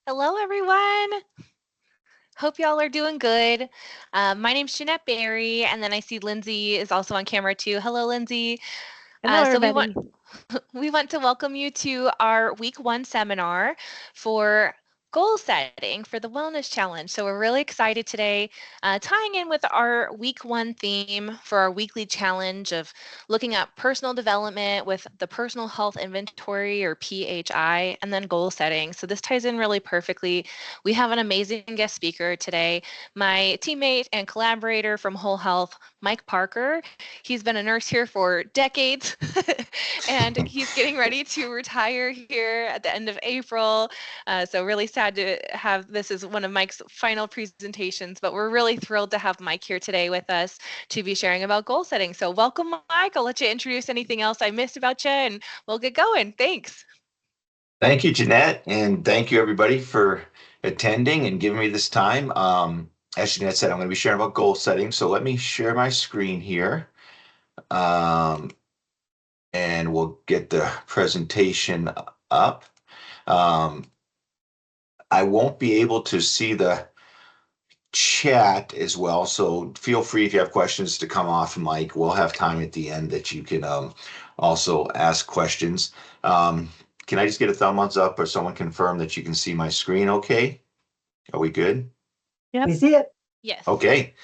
Hello, everyone. Hope y'all are doing good. My name's Jeanette Barry, and then I see Lindsay is also on camera too. Hello, Lindsay. Hello, So we want everybody. we want to welcome you to our week one seminar for goal setting for the Wellness Challenge. So we're really excited today, tying in with our week one theme for our weekly challenge of looking at personal development with the Personal Health Inventory or PHI, and then goal setting. So this ties in really perfectly. We have an amazing guest speaker today, my teammate and collaborator from Whole Health, Mike Parker. He's been a nurse here for decades. And he's getting ready to retire here at the end of April. So really sad to have this as one of Mike's final presentations, but we're really thrilled to have Mike here today with us to be sharing about goal setting. So welcome, Mike. I'll let you introduce anything else I missed about you, and we'll get going. Thanks. Thank you, Jeanette, and thank you everybody for attending and giving me this time. As Jeanette said, I'm going to be sharing about goal setting. So let me share my screen here, um, and we'll get the presentation up. Um, I won't be able to see the chat as well, so feel free if you have questions to come off mic. We'll have time at the end that you can also ask questions. Um, can I just get a thumbs up or someone confirm that you can see my screen okay? Are we good? Yep. We see it. Yes. Okay.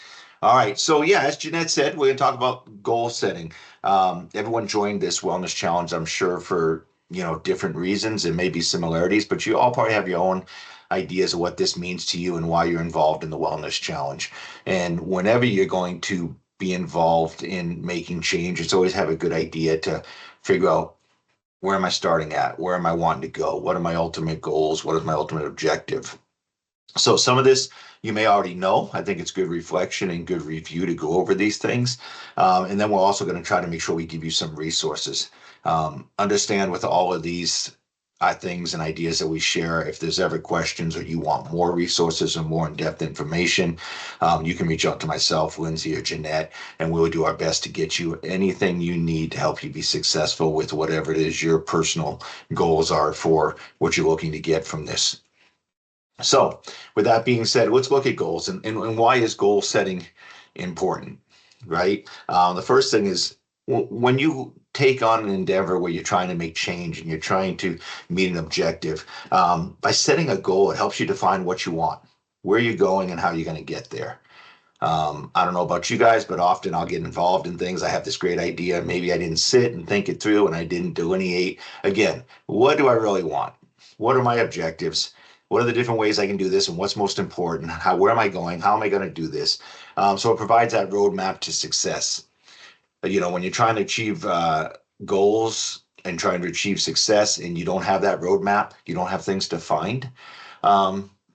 All right. So yeah, as Jeanette said, we're going to talk about goal setting. Everyone joined this wellness challenge, I'm sure, for different reasons and maybe similarities, but you all probably have your own ideas of what this means to you and why you're involved in the wellness challenge. And whenever you're going to be involved in making change, it's always have a good idea to figure out, where am I starting at? Where am I wanting to go? What are my ultimate goals? What is my ultimate objective? So some of this you may already know. I think it's good reflection and good review to go over these things. And then we're also going to try to make sure we give you some resources. Understand with all of these things and ideas that we share, if there's ever questions or you want more resources or more in-depth information, you can reach out to myself, Lindsay, or Jeanette, and we'll do our best to get you anything you need to help you be successful with whatever it is your personal goals are for what you're looking to get from this. So, with that being said, let's look at goals and why is goal setting important, right? The first thing is when you take on an endeavor where you're trying to make change and you're trying to meet an objective, by setting a goal, it helps you define what you want, where you're going, and how you're going to get there. I don't know about you guys, but often I'll get involved in things. I have this great idea. Maybe I didn't sit and think it through and I didn't delineate. Again, what do I really want? What are my objectives? What are the different ways I can do this and what's most important? Where am I going? How am I going to do this? So it provides that roadmap to success. When you're trying to achieve goals and trying to achieve success and you don't have that roadmap, you don't have things defined,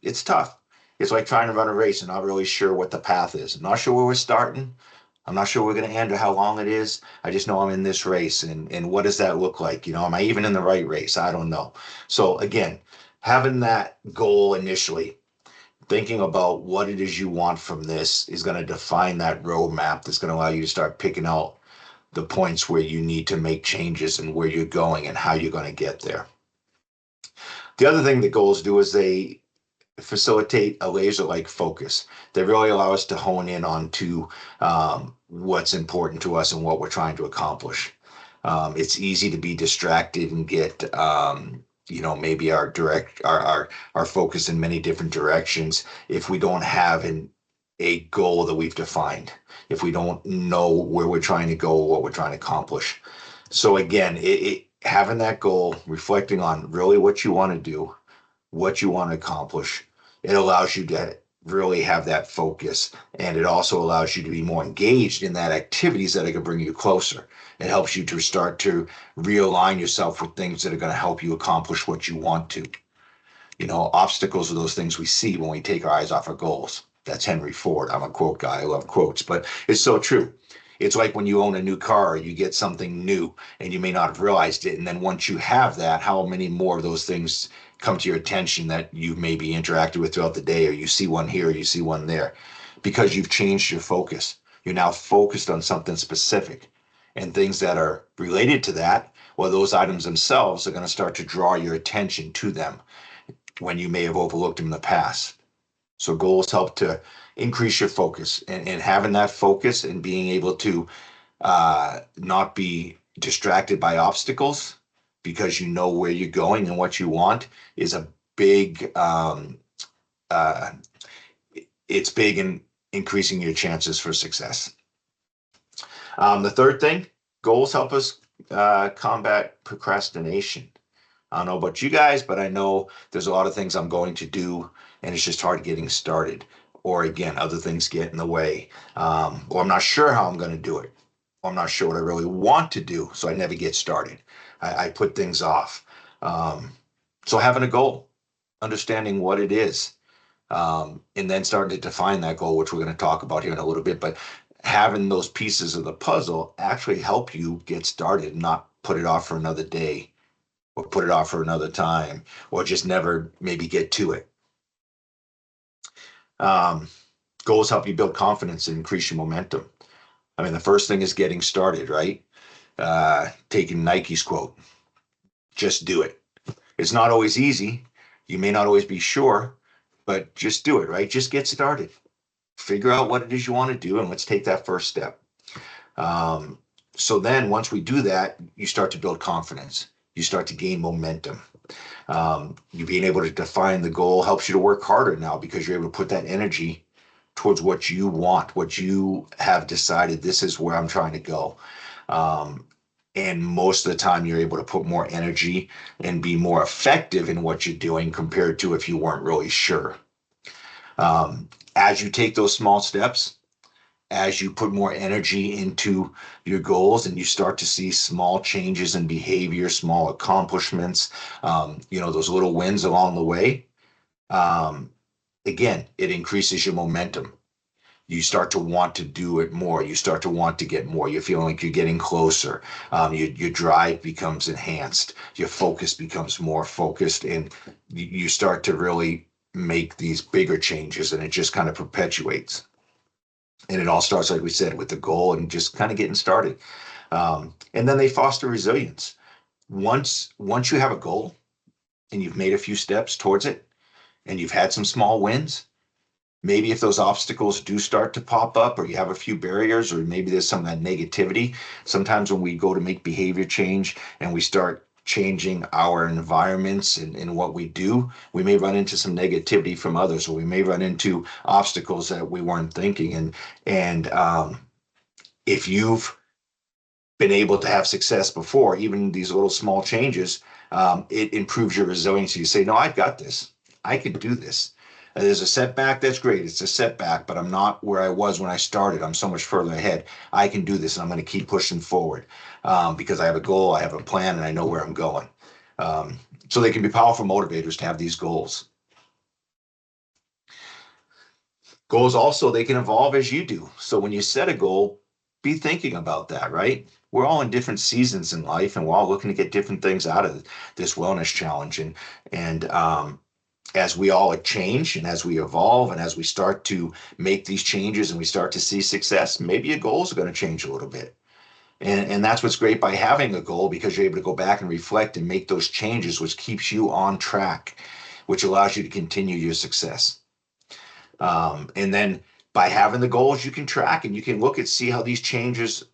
it's tough. It's like trying to run a race and not really sure what the path is. I'm not sure where we're starting. I'm not sure where we're going to end or how long it is. I just know I'm in this race. And what does that look like? Am I even in the right race? I don't know. So again, having that goal initially, thinking about what it is you want from this is going to define that roadmap that's going to allow you to start picking out the points where you need to make changes and where you're going and how you're going to get there. The other thing that goals do is they facilitate a laser-like focus. They really allow us to hone in on to what's important to us and what we're trying to accomplish. It's easy to be distracted and get maybe our focus in many different directions if we don't have a goal that we've defined, if we don't know where we're trying to go or what we're trying to accomplish. So again, having that goal, reflecting on really what you want to do, what you want to accomplish, it allows you to really have that focus. And it also allows you to be more engaged in that activities that are going to bring you closer. It helps you to start to realign yourself with things that are going to help you accomplish what you want to. Obstacles are those things we see when we take our eyes off our goals. That's Henry Ford. I'm a quote guy. I love quotes, but it's so true. It's like when you own a new car, you get something new and you may not have realized it. And then once you have that, how many more of those things come to your attention that you maybe interacted with throughout the day, or you see one here, or you see one there, because you've changed your focus. You're now focused on something specific, and things that are related to that, or those items themselves, are going to start to draw your attention to them. when you may have overlooked them in the past. So goals help to increase your focus, and having that focus and being able to not be distracted by obstacles because you know where you're going and what you want is a big uh, it's big in increasing your chances for success. The third thing, goals help us combat procrastination. I don't know about you guys, but I know there's a lot of things I'm going to do, and it's just hard getting started. Or again, other things get in the way, or I'm not sure how I'm going to do it. Or I'm not sure what I really want to do, so I never get started. I put things off. Um, so having a goal, understanding what it is, and then starting to define that goal, which we're going to talk about here in a little bit. But having those pieces of the puzzle actually help you get started, not put it off for another day or put it off for another time or just never maybe get to it. Um, Goals help you build confidence and increase your momentum. I mean, the first thing is getting started, right? Taking Nike's quote, just do it. It's not always easy. You may not always be sure, but just do it, right? Just get started. Figure out what it is you want to do, and let's take that first step. Um, so then once we do that, you start to build confidence. You start to gain momentum. You being able to define the goal helps you to work harder now because you're able to put that energy towards what you want, what you have decided this is where I'm trying to go. Um, and most of the time, you're able to put more energy and be more effective in what you're doing compared to if you weren't really sure. As you take those small steps, as you put more energy into your goals and you start to see small changes in behavior, small accomplishments, those little wins along the way, um, again, it increases your momentum. You start to want to do it more. You start to want to get more. You're feeling like you're getting closer. Your drive becomes enhanced. Your focus becomes more focused, and you start to really make these bigger changes, and it just kind of perpetuates. And it all starts, like we said, with the goal and just kind of getting started. And then they foster resilience. Once you have a goal and you've made a few steps towards it, and you've had some small wins, maybe if those obstacles do start to pop up or you have a few barriers or maybe there's some of that negativity, sometimes when we go to make behavior change and we start changing our environments and what we do, we may run into some negativity from others, or we may run into obstacles that we weren't thinking. And if you've been able to have success before, even these little small changes, it improves your resiliency. You say, no, I've got this. I can do this. There's a setback. That's great. It's a setback, but I'm not where I was when I started. I'm so much further ahead. I can do this, and I'm going to keep pushing forward because I have a goal, I have a plan, and I know where I'm going. Um, so they can be powerful motivators to have these goals. Goals also, they can evolve as you do. So when you set a goal, be thinking about that, right? We're all in different seasons in life, and we're all looking to get different things out of this wellness challenge. And as we all change and as we evolve and as we start to make these changes and we start to see success, maybe your goals are going to change a little bit. And that's what's great by having a goal, because you're able to go back and reflect and make those changes, which keeps you on track, which allows you to continue your success. And then by having the goals, you can track and you can look and see how these changes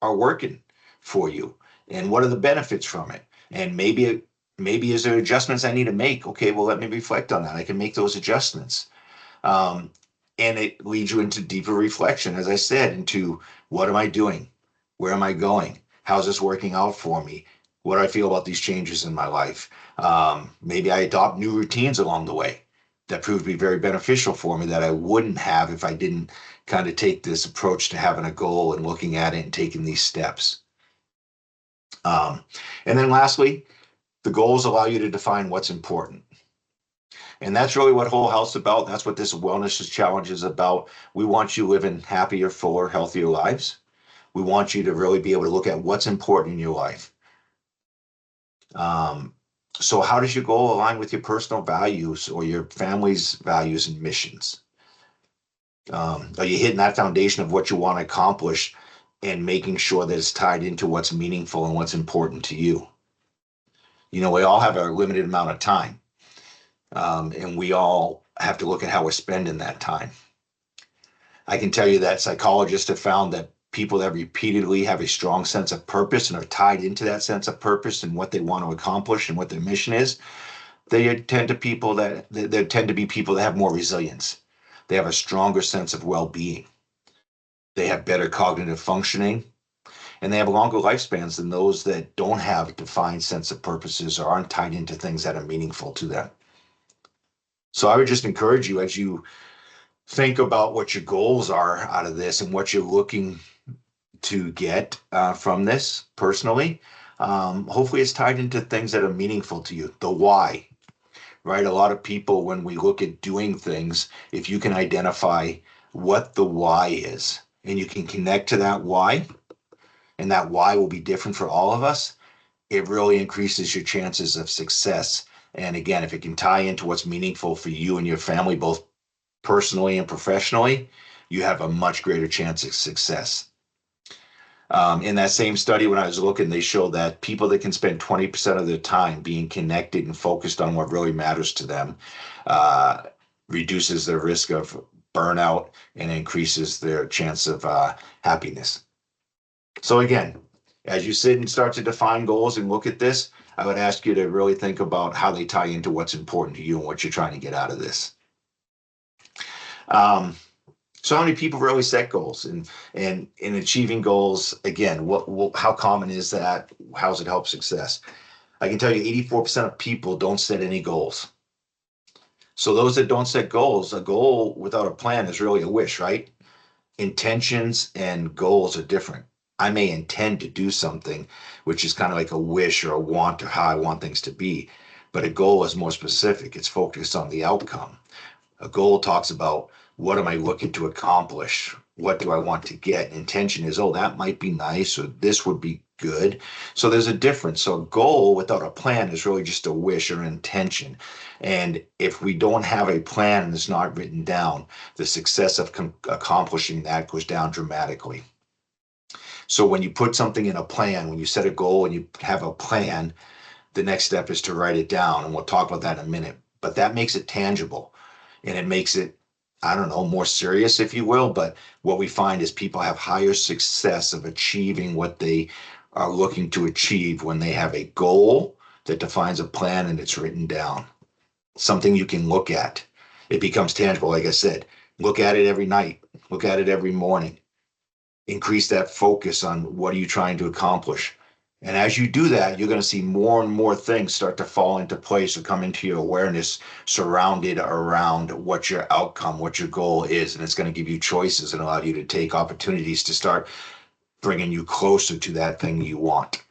are working for you and what are the benefits from it. And maybe is there adjustments I need to make? Okay, well, let me reflect on that. I can make those adjustments. Um, and it leads you into deeper reflection, as I said, into what am I doing? Where am I going? How's this working out for me? What do I feel about these changes in my life? Maybe I adopt new routines along the way that prove to be very beneficial for me that I wouldn't have if I didn't kind of take this approach to having a goal and looking at it and taking these steps. Um, and then lastly, the goals allow you to define what's important. And that's really what Whole Health's about. That's what this wellness challenge is about. We want you living happier, fuller, healthier lives. We want you to really be able to look at what's important in your life. Um, so how does your goal align with your personal values or your family's values and missions? Are you hitting that foundation of what you want to accomplish and making sure that it's tied into what's meaningful and what's important to you? We all have a limited amount of time. And we all have to look at how we're spending that time. I can tell you that psychologists have found that people that repeatedly have a strong sense of purpose and are tied into that sense of purpose and what they want to accomplish and what their mission is, they tend to be people that have more resilience. They have a stronger sense of well-being. They have better cognitive functioning, and they have longer lifespans than those that don't have a defined sense of purposes or aren't tied into things that are meaningful to them. So I would just encourage you, as you think about what your goals are out of this and what you're looking to get from this personally. Hopefully, it's tied into things that are meaningful to you. The why, right? A lot of people, when we look at doing things, if you can identify what the why is and you can connect to that why, and that why will be different for all of us, it really increases your chances of success. And again, if it can tie into what's meaningful for you and your family, both personally and professionally, you have a much greater chance of success. In that same study, when I was looking, they show that people that can spend 20% of their time being connected and focused on what really matters to them uh, reduces their risk of burnout and increases their chance of happiness. So, again, as you sit and start to define goals and look at this, I would ask you to really think about how they tie into what's important to you and what you're trying to get out of this. Um, So how many people really set goals and in achieving goals? Again, how common is that? How does it help success? I can tell you 84% of people don't set any goals. So those that don't set goals, a goal without a plan is really a wish, right? Intentions and goals are different. I may intend to do something, which is kind of like a wish or a want or how I want things to be. But a goal is more specific. It's focused on the outcome. A goal talks about what am I looking to accomplish? What do I want to get? Intention is, oh, that might be nice, or this would be good. So there's a difference. So a goal without a plan is really just a wish or an intention. And if we don't have a plan and it's not written down, the success of accomplishing that goes down dramatically. So when you put something in a plan, when you set a goal and you have a plan, the next step is to write it down. And we'll talk about that in a minute. But that makes it tangible and it makes it, I don't know, more serious, if you will. But what we find is people have higher success of achieving what they are looking to achieve when they have a goal that defines a plan and it's written down, something you can look at. It becomes tangible. Like I said, look at it every night, look at it every morning, increase that focus on what are you trying to accomplish. And as you do that, you're going to see more and more things start to fall into place or come into your awareness surrounded around what your outcome, what your goal is. And it's going to give you choices and allow you to take opportunities to start bringing you closer to that thing you want.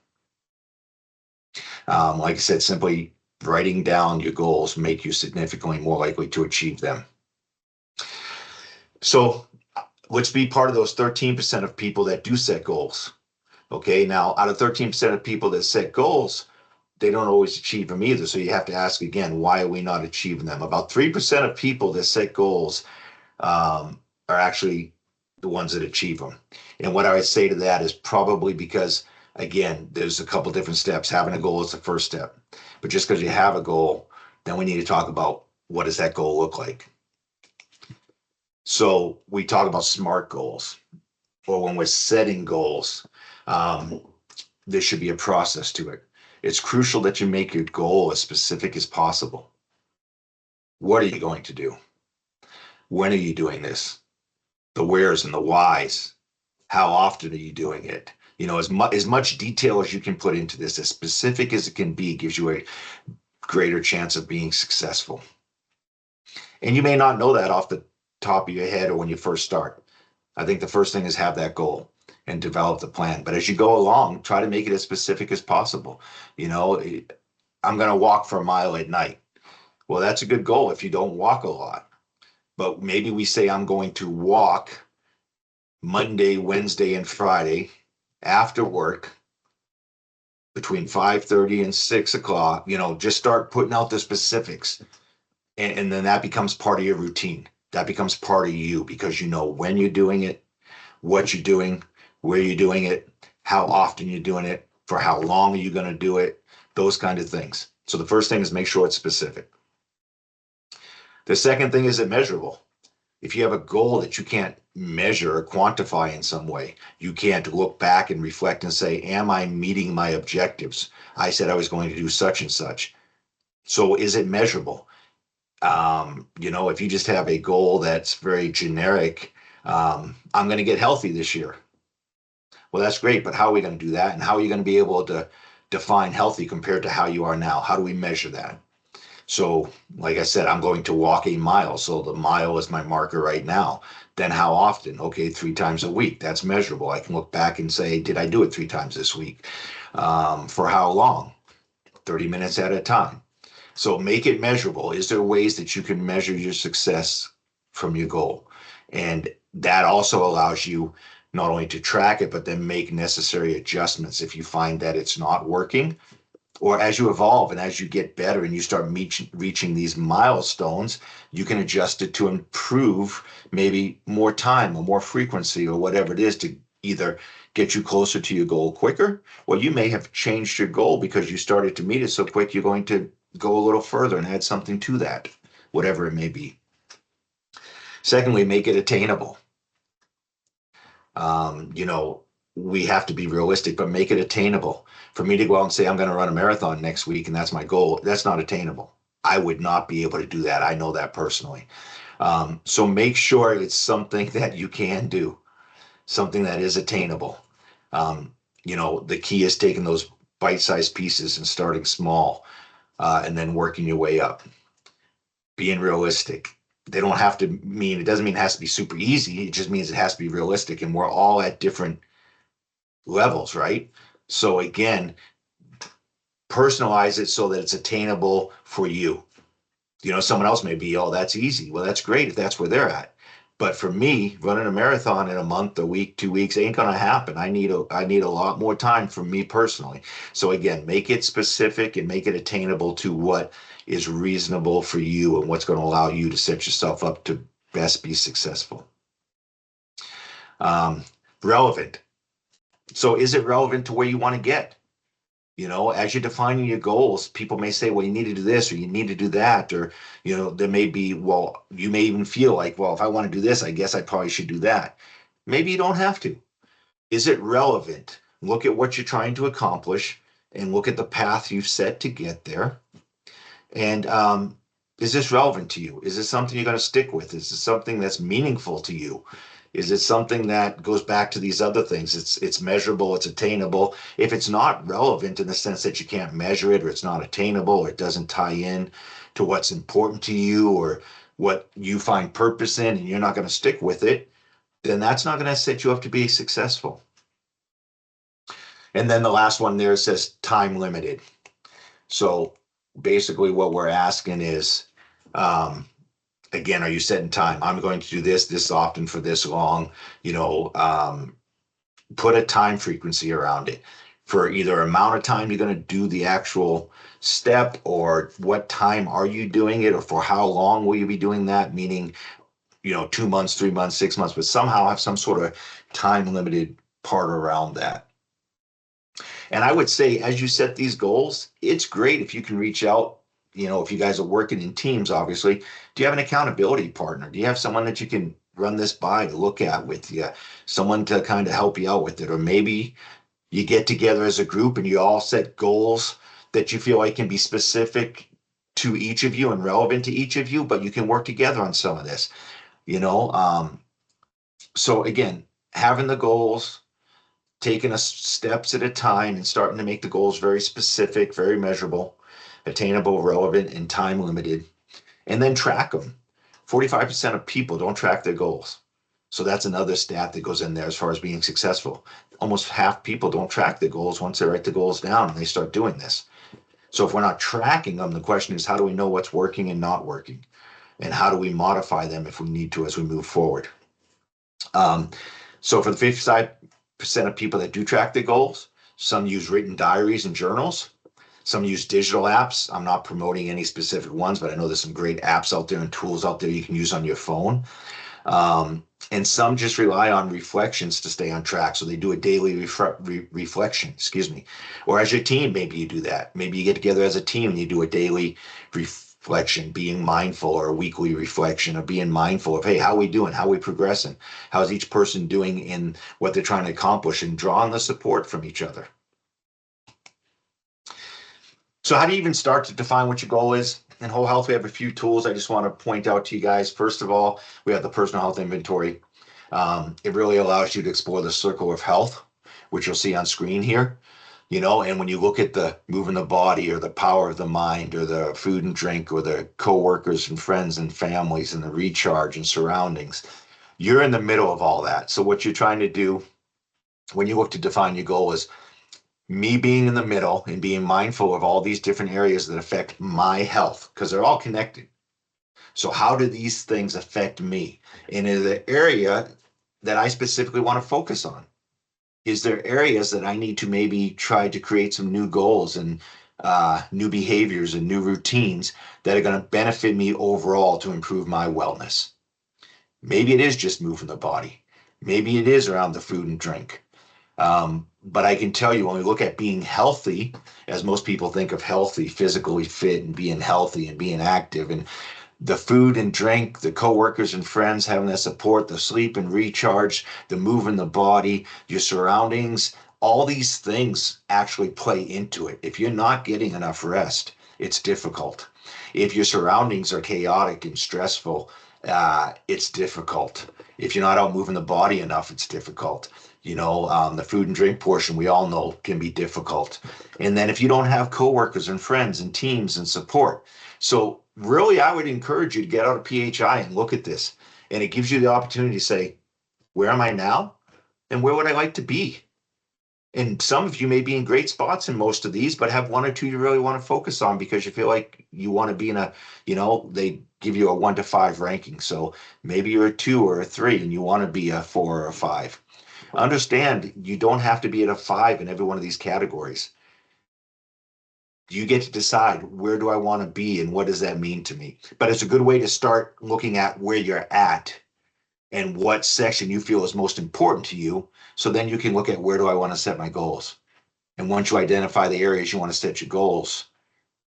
Like I said, simply writing down your goals make you significantly more likely to achieve them. So let's be part of those 13% of people that do set goals. Okay, now out of 13% of people that set goals, they don't always achieve them either. So you have to ask again, why are we not achieving them? About 3% of people that set goals are actually the ones that achieve them. And what I would say to that is probably because, again, there's a couple different steps. Having a goal is the first step. But just because you have a goal, then we need to talk about what does that goal look like? So we talk about SMART goals, or when we're setting goals, um, there should be a process to it. It's crucial that you make your goal as specific as possible. What are you going to do? When are you doing this? The wheres and the whys. How often are you doing it? You know, as much detail as you can put into this, as specific as it can be, gives you a greater chance of being successful. And you may not know that off the top of your head or when you first start. I think the first thing is have that goal and develop the plan. But as you go along, try to make it as specific as possible. You know, I'm going to walk for a mile at night. Well, that's a good goal if you don't walk a lot. But maybe we say I'm going to walk Monday, Wednesday, and Friday after work between 5:30 and 6 o'clock. You know, just start putting out the specifics. And then that becomes part of your routine. That becomes part of you because you know when you're doing it, what you're doing, where you're doing it, how often you're doing it, for how long are you going to do it, those kind of things. So the first thing is make sure it's specific. The second thing is it measurable. If you have a goal that you can't measure or quantify in some way, you can't look back and reflect and say, am I meeting my objectives? I said I was going to do such and such. So is it measurable? If you just have a goal that's very generic, I'm going to get healthy this year. Well, that's great, but how are we going to do that? And how are you going to be able to define healthy compared to how you are now? How do we measure that? So, like I said, I'm going to walk a mile. So the mile is my marker right now. Then how often? Okay, 3 times a week. That's measurable. I can look back and say, did I do it 3 times this week? For how long? 30 minutes at a time. So make it measurable. Is there ways that you can measure your success from your goal? And that also allows you not only to track it, but then make necessary adjustments if you find that it's not working, or as you evolve and as you get better and you start reaching these milestones, you can adjust it to improve maybe more time or more frequency or whatever it is to either get you closer to your goal quicker, or you may have changed your goal because you started to meet it so quick, you're going to go a little further and add something to that, whatever it may be. Secondly, make it attainable. Um, you know, we have to be realistic, but make it attainable. For me to go out and say, I'm going to run a marathon next week and that's my goal, that's not attainable. I would not be able to do that. I know that personally. So make sure it's something that you can do, something that is attainable. Um, the key is taking those bite-sized pieces and starting small, and then working your way up. Being realistic. It doesn't mean it has to be super easy. It just means it has to be realistic. And we're all at different levels, right? So again, personalize it so that it's attainable for you. Someone else may be, oh, that's easy. Well, that's great if that's where they're at. But for me, running a marathon in a month, a week, 2 weeks ain't gonna happen. I need a lot more time from me personally. So again, make it specific and make it attainable to what is reasonable for you and what's going to allow you to set yourself up to best be successful. Um, Relevant. So is it relevant to where you want to get? As you're defining your goals, people may say, well, you need to do this or you need to do that. Or, there may be, well, you may even feel like, well, if I want to do this, I guess I probably should do that. Maybe you don't have to. Is it relevant? Look at what you're trying to accomplish and look at the path you've set to get there. And is this relevant to you? Is this something you're going to stick with? Is this something that's meaningful to you? Is it something that goes back to these other things? It's measurable, it's attainable. If it's not relevant in the sense that you can't measure it, or it's not attainable, or it doesn't tie in to what's important to you or what you find purpose in, and you're not going to stick with it, then that's not going to set you up to be successful. And then the last one there says time limited. So basically, what we're asking is, um, again, are you setting time? I'm going to do this often for this long. Put a time frequency around it for either amount of time you're going to do the actual step, or what time are you doing it, or for how long will you be doing that? Meaning, 2 months, 3 months, 6 months, but somehow have some sort of time limited part around that. And I would say, as you set these goals, it's great if you can reach out. If you guys are working in teams, obviously, do you have an accountability partner? Do you have someone that you can run this by, to look at with you, someone to kind of help you out with it? Or maybe you get together as a group and you all set goals that you feel like can be specific to each of you and relevant to each of you, but you can work together on some of this, you know? So again, having the goals, taking us steps at a time and starting to make the goals very specific, very measurable, attainable, relevant, and time limited, and then track them. 45% of people don't track their goals. So that's another stat that goes in there as far as being successful. Almost half people don't track their goals once they write the goals down and they start doing this. So if we're not tracking them, the question is, how do we know what's working and not working? And how do we modify them if we need to as we move forward? Um, so for the 55% of people that do track their goals, some use written diaries and journals. Some use digital apps. I'm not promoting any specific ones, but I know there's some great apps out there and tools out there you can use on your phone. And some just rely on reflections to stay on track. So they do a daily reflection, excuse me. Or as your team, maybe you do that. Maybe you get together as a team and you do a daily reflection, being mindful, or a weekly reflection of being mindful of, hey, how are we doing? How are we progressing? How's each person doing in what they're trying to accomplish, and drawing the support from each other. So how do you even start to define what your goal is? In whole health, we have a few tools I just want to point out to you guys. First of all, we have the personal health inventory. It really allows you to explore the circle of health, which you'll see on screen here. And when you look at the moving the body, or the power of the mind, or the food and drink, or the coworkers and friends and families, and the recharge and surroundings, you're in the middle of all that. So what you're trying to do when you look to define your goal is me being in the middle and being mindful of all these different areas that affect my health, because they're all connected. So how do these things affect me? And in the area that I specifically want to focus on, is there areas that I need to maybe try to create some new goals and new behaviors and new routines that are going to benefit me overall to improve my wellness? Maybe it is just moving the body. Maybe it is around the food and drink. But I can tell you, when we look at being healthy, as most people think of healthy, physically fit and being healthy and being active, and the food and drink, the coworkers and friends having that support, the sleep and recharge, the move in the body, your surroundings, all these things actually play into it. If you're not getting enough rest, it's difficult. If your surroundings are chaotic and stressful, it's difficult. If you're not out moving the body enough, it's difficult. The food and drink portion, we all know, can be difficult. And then if you don't have coworkers and friends and teams and support. So really, I would encourage you to get out of PHI and look at this. And it gives you the opportunity to say, where am I now? And where would I like to be? And some of you may be in great spots in most of these, but have one or two you really want to focus on because you feel like you want to be in they give you a 1 to 5 ranking. So maybe you're a 2 or a 3 and you want to be a 4 or a 5. Understand, you don't have to be at a 5 in every one of these categories. You get to decide, where do I want to be and what does that mean to me? But it's a good way to start looking at where you're at and what section you feel is most important to you. So then you can look at, where do I want to set my goals? And once you identify the areas you want to set your goals,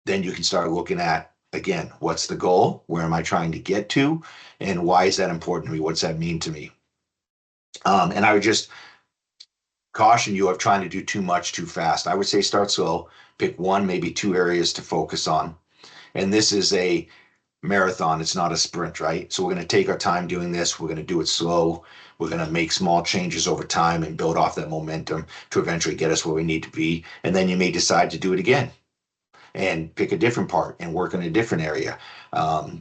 then you can start looking at, again, what's the goal? Where am I trying to get to? And why is that important to me? What's that mean to me? And I would just caution you of trying to do too much too fast. I would say start slow, pick 1, maybe 2 areas to focus on. And this is a marathon, it's not a sprint, right? So we're going to take our time doing this. We're going to do it slow. We're going to make small changes over time and build off that momentum to eventually get us where we need to be. And then you may decide to do it again and pick a different part and work in a different area.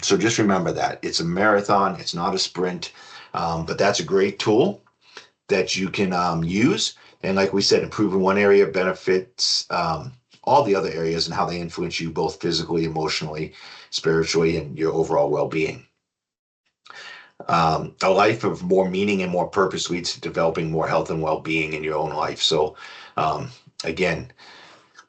So just remember that it's a marathon, it's not a sprint, but that's a great tool that you can use. And like we said, improving one area benefits all the other areas and how they influence you both physically, emotionally, spiritually, and your overall well-being. A life of more meaning and more purpose leads to developing more health and well-being in your own life. So again,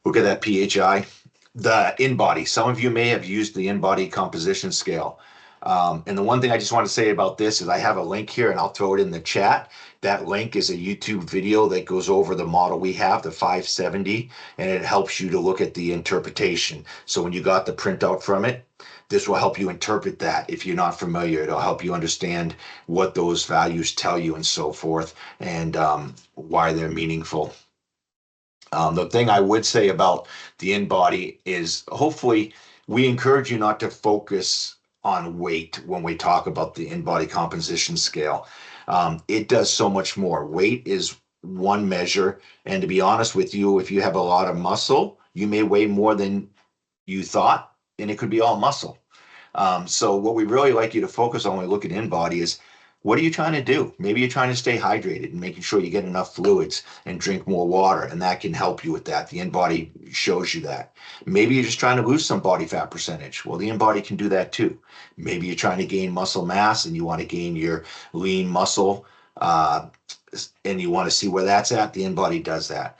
look at that PHI. The InBody. Some of you may have used the InBody composition scale. And the one thing I just want to say about this is I have a link here and I'll throw it in the chat. That link is a YouTube video that goes over the model we have, the 570, and it helps you to look at the interpretation. So when you got the printout from it, this will help you interpret that. If you're not familiar, it'll help you understand what those values tell you and so forth, and why they're meaningful. The thing I would say about the InBody is, hopefully we encourage you not to focus on weight when we talk about the InBody composition scale. It does so much more. Weight is one measure. And to be honest with you, if you have a lot of muscle, you may weigh more than you thought, and it could be all muscle. So what we really like you to focus on when we look at InBody is, what are you trying to do? Maybe you're trying to stay hydrated and making sure you get enough fluids and drink more water, and that can help you with that. The InBody shows you that. Maybe you're just trying to lose some body fat percentage. Well, the InBody can do that too. Maybe you're trying to gain muscle mass and you want to gain your lean muscle, and you want to see where that's at. The InBody does that.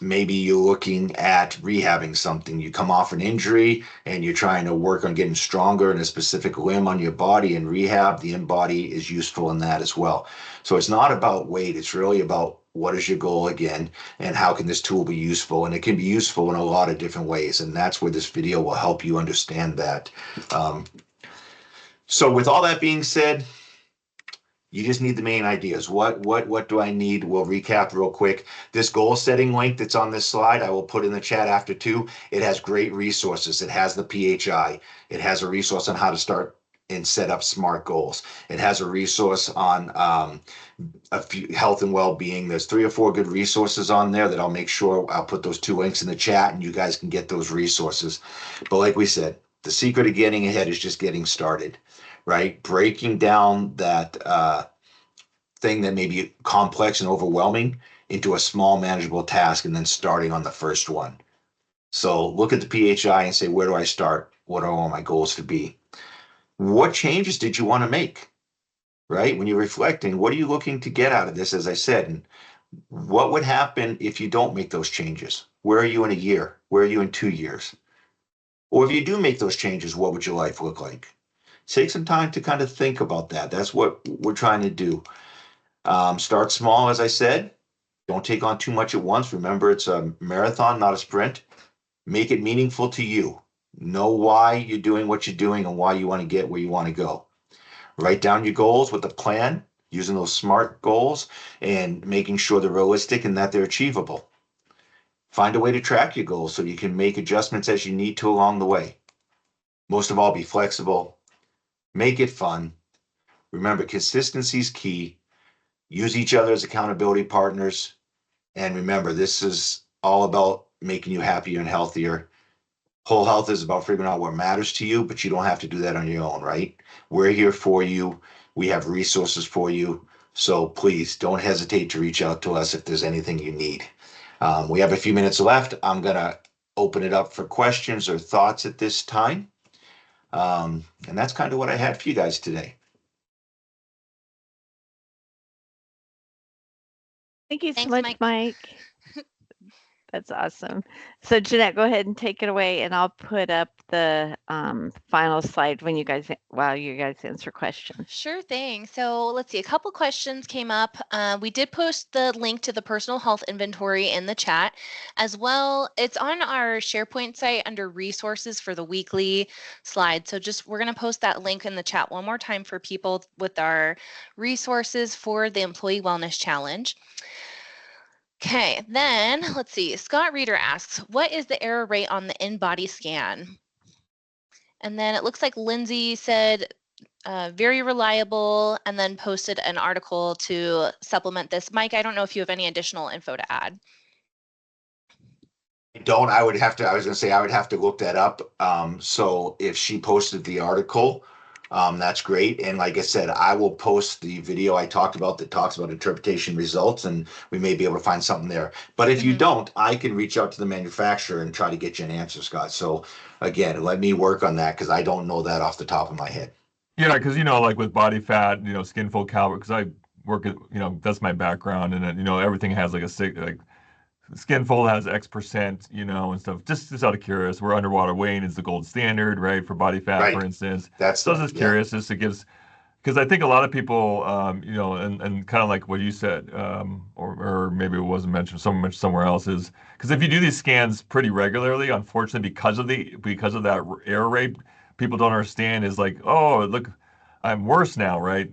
Maybe you're looking at rehabbing something. You come off an injury and you're trying to work on getting stronger in a specific limb on your body and rehab. The InBody is useful in that as well. So it's not about weight. It's really about what is your goal again, and how can this tool be useful? And it can be useful in a lot of different ways, and that's where this video will help you understand that. Um, so with all that being said, you just need the main ideas. What do I need? We'll recap real quick. This goal setting link that's on this slide, I will put in the chat after too. It has great resources. It has the PHI. It has a resource on how to start and set up SMART goals. It has a resource on a few health and well-being. There's 3 or 4 good resources on there that I'll make sure I'll put those 2 links in the chat and you guys can get those resources. But like we said, the secret of getting ahead is just getting started, right? Breaking down that thing that may be complex and overwhelming into a small manageable task and then starting on the first one. So look at the PHI and say, where do I start? What do I want my goals to be? What changes did you want to make? Right? When you're reflecting, what are you looking to get out of this, as I said? And what would happen if you don't make those changes? Where are you in a year? Where are you in 2 years? Or if you do make those changes, what would your life look like? Take some time to kind of think about that. That's what we're trying to do. Start small, as I said. Don't take on too much at once. Remember, it's a marathon, not a sprint. Make it meaningful to you. Know why you're doing what you're doing and why you want to get where you want to go. Write down your goals with a plan, using those SMART goals and making sure they're realistic and that they're achievable. Find a way to track your goals so you can make adjustments as you need to along the way. Most of all, be flexible. Make it fun. Remember, consistency is key. Use each other as accountability partners. And remember, this is all about making you happier and healthier. Whole health is about figuring out what matters to you, but you don't have to do that on your own, right? We're here for you. We have resources for you. So please don't hesitate to reach out to us if there's anything you need. We have a few minutes left. I'm going to open it up for questions or thoughts at this time. And that's kind of what I had for you guys today. Thank you so Thanks, much, Mike. Mike. That's awesome. So Jeanette, go ahead and take it away, and I'll put up the final slide while you guys answer questions. Sure thing. So let's see, a couple questions came up. We did post the link to the personal health inventory in the chat as well. It's on our SharePoint site under resources for the weekly slide. So we're going to post that link in the chat one more time for people with our resources for the Employee Wellness Challenge. Okay, then let's see. Scott Reeder asks, what is the error rate on the in-body scan? And then it looks like Lindsay said very reliable, and then posted an article to supplement this. Mike, I don't know if you have any additional info to add. I was going to say, I would have to look that up. So if she posted the article, that's great. And like I said, I will post the video I talked about that talks about interpretation results, and we may be able to find something there. But if you don't, I can reach out to the manufacturer and try to get you an answer, Scott. So again, let me work on that because I don't know that off the top of my head. Yeah, because like with body fat, skin fold calorie, because I work at, that's my background, and then everything has like skin fold has X%, and stuff. Just out of curious, where underwater weighing is the gold standard, right, for body fat, Right. for instance. That's So I was just curious, just it gives, because I think a lot of people, and kind of like what you said, or maybe it wasn't mentioned, someone mentioned somewhere else, is because if you do these scans pretty regularly, unfortunately, because of that error rate, people don't understand is like, oh, look, I'm worse now, right?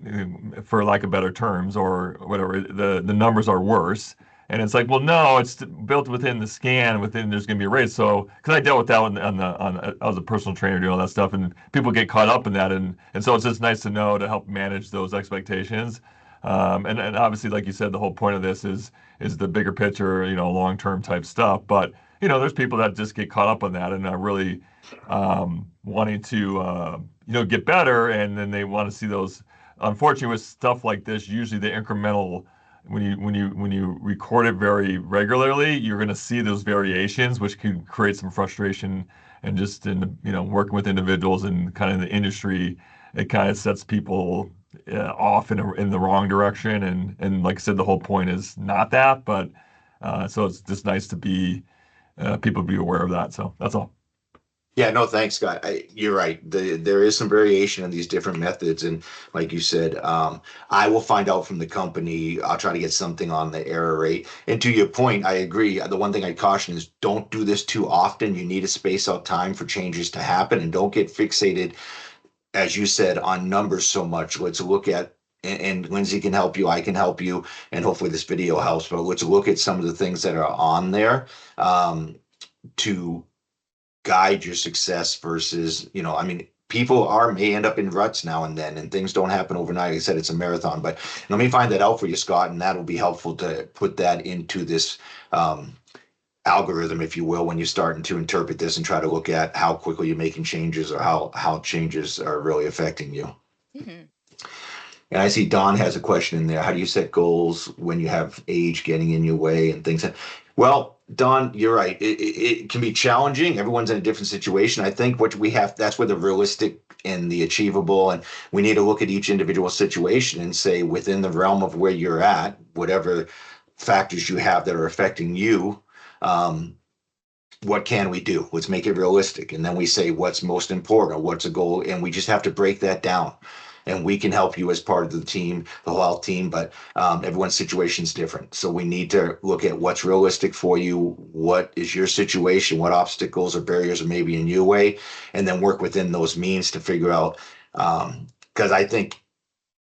For lack of better terms, or whatever, the numbers are worse. And it's like, well, no, it's built within the scan. There's going to be a rate. So, because I dealt with that I was a personal trainer doing all that stuff, and people get caught up in that, and so it's just nice to know to help manage those expectations. And obviously, like you said, the whole point of this is the bigger picture, long term type stuff. But there's people that just get caught up on that and are really wanting to get better, and then they want to see those. Unfortunately, with stuff like this, usually the incremental, when you record it very regularly, you're going to see those variations, which can create some frustration. And just in working with individuals and kind of in the industry, it kind of sets people off in the wrong direction. And like I said, the whole point is not that, but so it's just nice to be people be aware of that. So that's all. Yeah, no, thanks, Scott. You're right. There is some variation in these different methods, and like you said, I will find out from the company. I'll try to get something on the error rate. And to your point, I agree. The one thing I caution is don't do this too often. You need to space out time for changes to happen, and don't get fixated, as you said, on numbers so much. Let's look at and Lindsay can help you. I can help you, and hopefully this video helps. But let's look at some of the things that are on there to guide your success versus, I mean, people may end up in ruts now and then, and things don't happen overnight. Like I said, it's a marathon, but let me find that out for you, Scott, and that'll be helpful to put that into this algorithm, if you will, when you're starting to interpret this and try to look at how quickly you're making changes or how changes are really affecting you. Mm-hmm. And I see Don has a question in there. How do you set goals when you have age getting in your way and things? Well, Don, you're right. It can be challenging. Everyone's in a different situation. I think what we have, that's where the realistic and the achievable, and we need to look at each individual situation and say, within the realm of where you're at, whatever factors you have that are affecting you, what can we do? Let's make it realistic. And then we say, what's most important? What's a goal? And we just have to break that down. And we can help you as part of the team, the whole health team, but everyone's situation is different. So we need to look at what's realistic for you. What is your situation? What obstacles or barriers are maybe in your way? And then work within those means to figure out, because I think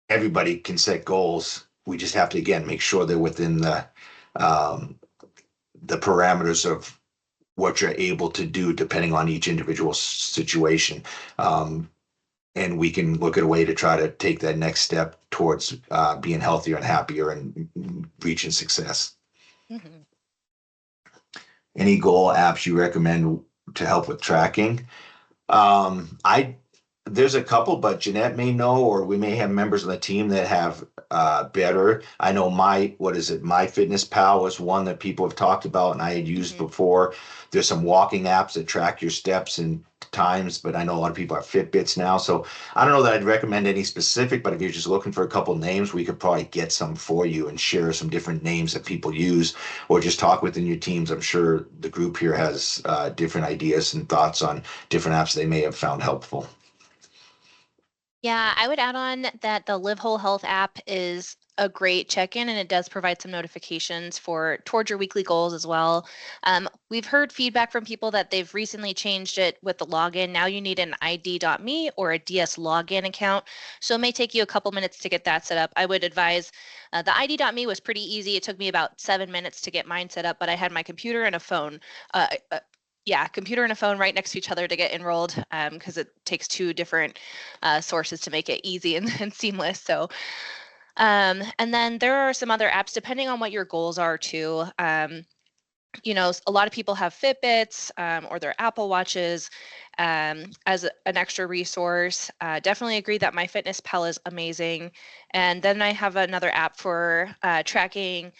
everybody can set goals. We just have to, again, make sure they're within the parameters of what you're able to do depending on each individual situation. And we can look at a way to try to take that next step towards being healthier and happier and reaching success. Mm-hmm. Any goal apps you recommend to help with tracking? I There's a couple, but Jeanette may know, or we may have members of the team that have better. I know My Fitness Pal is one that people have talked about and I had used Mm-hmm. before. There's some walking apps that track your steps and times, but I know a lot of people have Fitbits now. So I don't know that I'd recommend any specific, but if you're just looking for a couple names, we could probably get some for you and share some different names that people use, or just talk within your teams. I'm sure the group here has different ideas and thoughts on different apps they may have found helpful. Yeah, I would add on that the Live Whole Health app is a great check-in, and it does provide some notifications towards your weekly goals as well. We've heard feedback from people that they've recently changed it with the login. Now you need an ID.me or a DS login account. So it may take you a couple minutes to get that set up. I would advise the ID.me was pretty easy. It took me about 7 minutes to get mine set up, but I had my computer and a phone. Computer and a phone right next to each other to get enrolled, because it takes two different sources to make it easy and seamless. So, and then there are some other apps depending on what your goals are too. A lot of people have Fitbits or their Apple Watches as an extra resource. Definitely agree that MyFitnessPal is amazing. And then I have another app for tracking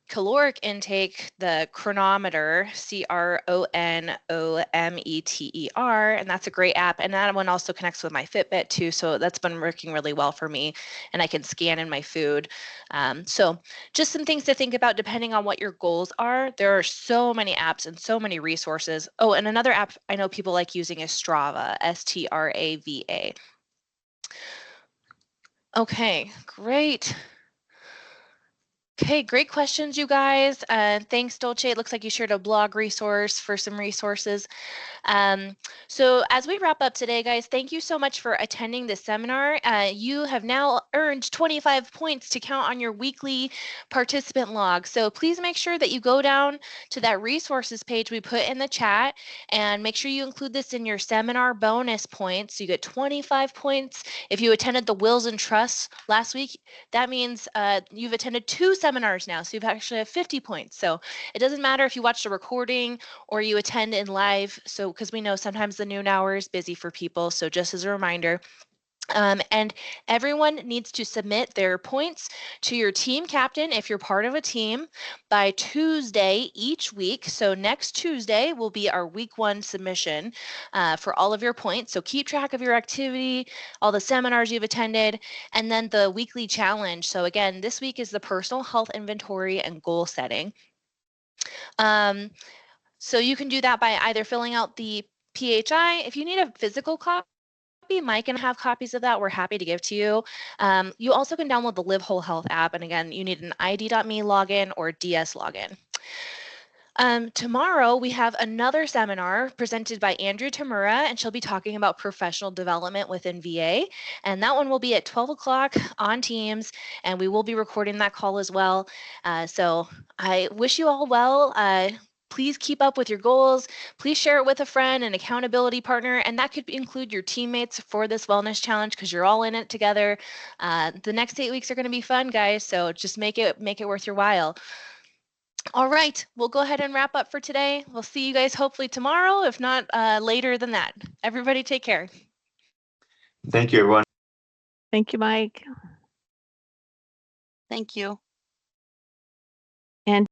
caloric intake, the Chronometer, Cronometer, and that's a great app. And that one also connects with my Fitbit too, so that's been working really well for me. And I can scan in my food. So just some things to think about depending on what your goals are. There are so many apps and so many resources. Oh, and another app I know people like using is Strava, Strava. Okay, great. Okay, great questions, you guys. Thanks, Dolce. It looks like you shared a blog resource for some resources. So as we wrap up today, guys, thank you so much for attending this seminar. You have now earned 25 points to count on your weekly participant log. So please make sure that you go down to that resources page we put in the chat and make sure you include this in your seminar bonus points. You get 25 points. If you attended the Wills and Trusts last week, that means you've attended 2 seminars now. So you've actually have 50 points. So it doesn't matter if you watch the recording or you attend in live. So because we know sometimes the noon hour is busy for people. So just as a reminder, and everyone needs to submit their points to your team captain if you're part of a team by Tuesday each week. So next Tuesday will be our week 1 submission for all of your points. So keep track of your activity, all the seminars you've attended, and then the weekly challenge. So again, this week is the personal health inventory and goal setting. So you can do that by either filling out the PHI. If you need a physical copy, Mike and I have copies of that. We're happy to give to you. You also can download the Live Whole Health app. And again, you need an ID.me login or DS login. Tomorrow, we have another seminar presented by Andrea Tamura, and she'll be talking about professional development within VA. And that one will be at 12 o'clock on Teams, and we will be recording that call as well. So I wish you all well. Please keep up with your goals. Please share it with a friend, an accountability partner, and that could include your teammates for this wellness challenge because you're all in it together. The next 8 weeks are going to be fun, guys. So just make it worth your while. All right, we'll go ahead and wrap up for today. We'll see you guys hopefully tomorrow, if not later than that. Everybody take care. Thank you, everyone. Thank you, Mike. Thank you. And